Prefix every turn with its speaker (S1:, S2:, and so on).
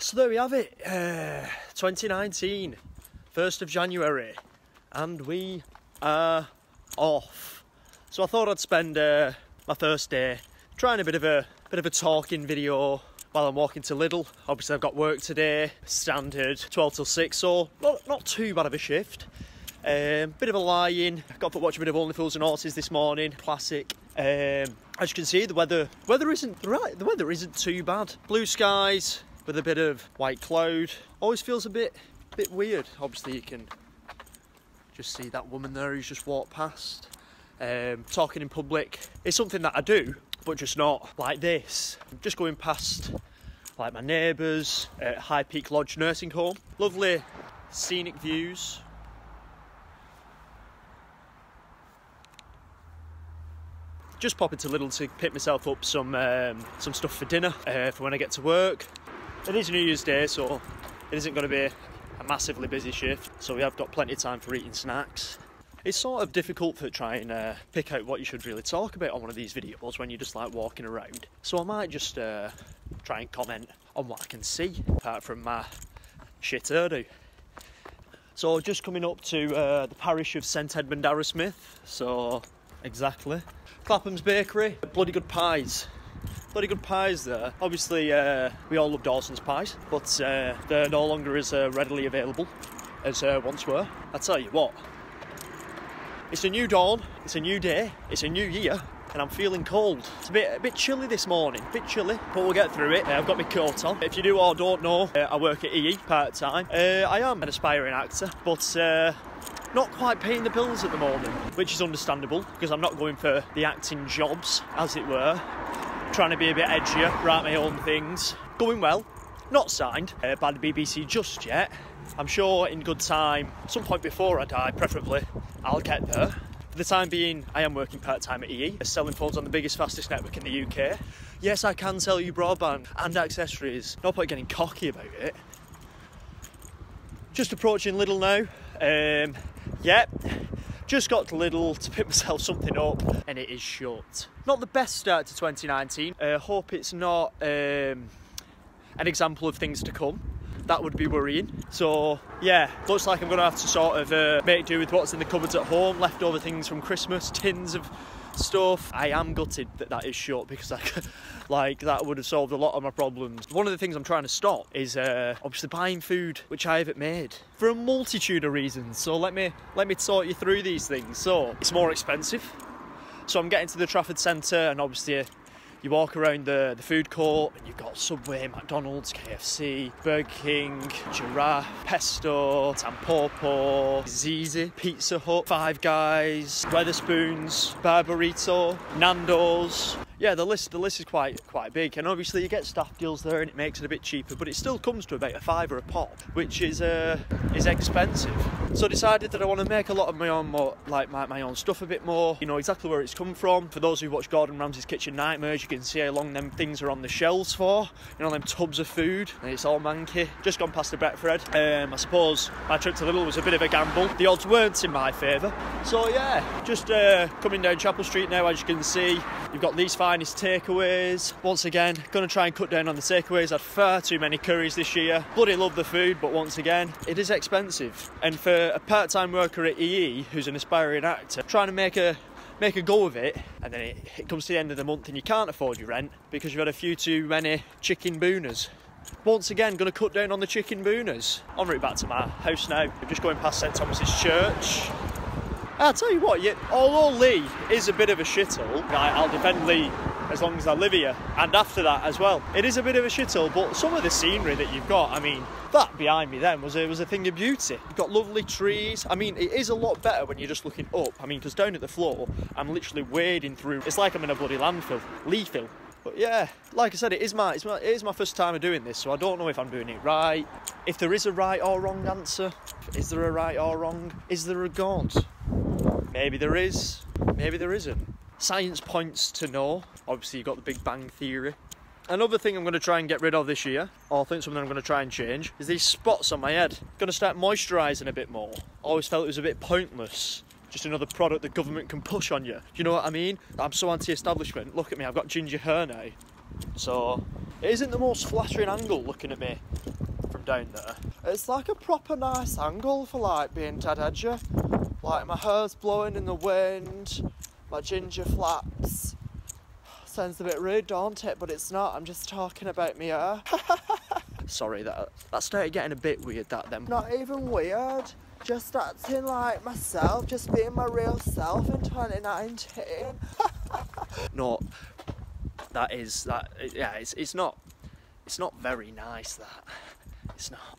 S1: So there we have it, 2019, 1st of January, and we are off. So I thought I'd spend my first day trying a bit of a talking video while I'm walking to Lidl. Obviously I've got work today, standard 12 till 6, so not too bad of a shift. Bit of a lie-in. Got to watch a bit of Only Fools and Horses this morning, classic. As you can see, the weather isn't too bad. Blue skies with a bit of white cloud. Always feels a bit weird. Obviously you can just see that woman there who's just walked past. Talking in public is something that I do, but just not like this. I'm just going past like my neighbours at High Peak Lodge nursing home. Lovely scenic views. Just pop into Lidl to pick myself up some stuff for dinner for when I get to work. It is New Year's Day, so it isn't going to be a massively busy shift, so we have got plenty of time for eating snacks. It's sort of difficult to try and pick out what you should really talk about on one of these videos when you're just like walking around. So I might just try and comment on what I can see, apart from my shit hairdo. So just coming up to the parish of St Edmund Arrowsmith, so exactly. Clapham's Bakery, bloody good pies. Bloody good pies there. Obviously, we all love Dawson's pies, but they're no longer as readily available as once were. I tell you what, it's a new dawn, it's a new day, it's a new year, and I'm feeling cold. It's a bit chilly this morning, a bit chilly, but we'll get through it. I've got my coat on. If you do or don't know, I work at EE part-time. I am an aspiring actor, but not quite paying the bills at the moment, which is understandable because I'm not going for the acting jobs, as it were. Trying to be a bit edgier, write my own things. Going well, not signed by the BBC just yet. I'm sure in good time, some point before I die, preferably, I'll get there. For the time being, I am working part-time at EE, selling phones on the biggest, fastest network in the UK. Yes, I can sell you broadband and accessories. No point getting cocky about it. Just approaching Lidl now. Yep, just got to Lidl to pick myself something up, and it is shut. Not the best start to 2019. Hope it's not an example of things to come. That would be worrying. So yeah, looks like I'm going to have to sort of make do with what's in the cupboards at home, leftover things from Christmas, tins of stuff. I am gutted that that is shut because that would have solved a lot of my problems. One of the things I'm trying to stop is obviously buying food which I haven't made for a multitude of reasons. So let me talk you through these things. So it's more expensive. So I'm getting to the Trafford Centre, and obviously you walk around the food court and you've got Subway, McDonald's, KFC, Burger King, Giraffe, Pesto, Tampopo, Zizi, Pizza Hut, Five Guys, Wetherspoons, Barburrito, Nando's. Yeah, the list is quite big, and obviously you get staff deals there and it makes it a bit cheaper, but it still comes to about £5 a pop, which is expensive. So I decided that I want to make a lot of my own, my own stuff a bit more. You know exactly where it's come from. For those who watch Gordon Ramsay's Kitchen Nightmares, you can see how long them things are on the shelves for. You know, them tubs of food, and it's all manky. Just gone past the Betfred. I suppose my trip to Lidl was a bit of a gamble. The odds weren't in my favour. So yeah, just coming down Chapel Street now, as you can see. You've got these finest takeaways. Once again, going to try and cut down on the takeaways. Had far too many curries this year. Bloody love the food, but once again, it is expensive. And for a part-time worker at EE, who's an aspiring actor, trying to make a go of it, and then it comes to the end of the month and you can't afford your rent because you've had a few too many chicken booners. Once again, going to cut down on the chicken booners. En route back to my house now. I'm just going past St Thomas's Church. I'll tell you what, although Lee is a bit of a shithole, I'll defend Lee as long as I live here, and after that as well. It is a bit of a shithole, but some of the scenery that you've got, I mean, that behind me then was a thing of beauty. You've got lovely trees. I mean, it is a lot better when you're just looking up. I mean, because down at the floor, I'm literally wading through. It's like I'm in a bloody landfill, leafill. But yeah, like I said, it is my first time of doing this, so I don't know if I'm doing it right. If there is a right or wrong answer, is there a right or wrong? Is there a God? Maybe there is, maybe there isn't. Science points to no. Obviously you've got the Big Bang Theory. Another thing I'm going to try and get rid of this year, or I think something I'm going to try and change, is these spots on my head. I'm going to start moisturising a bit more. Always felt it was a bit pointless. Just another product the government can push on you. Do you know what I mean? I'm so anti-establishment. Look at me, I've got ginger hair now. So It isn't the most flattering angle looking at me from down there. It's like a proper nice angle for like being dead edger. Like my hair's blowing in the wind, my ginger flaps. Sounds a bit rude, don't it? But it's not, I'm just talking about me hair. Sorry, that started getting a bit weird, that then. Not even weird, just acting like myself, just being my real self in 2019. No, yeah, it's not very nice, that. It's not.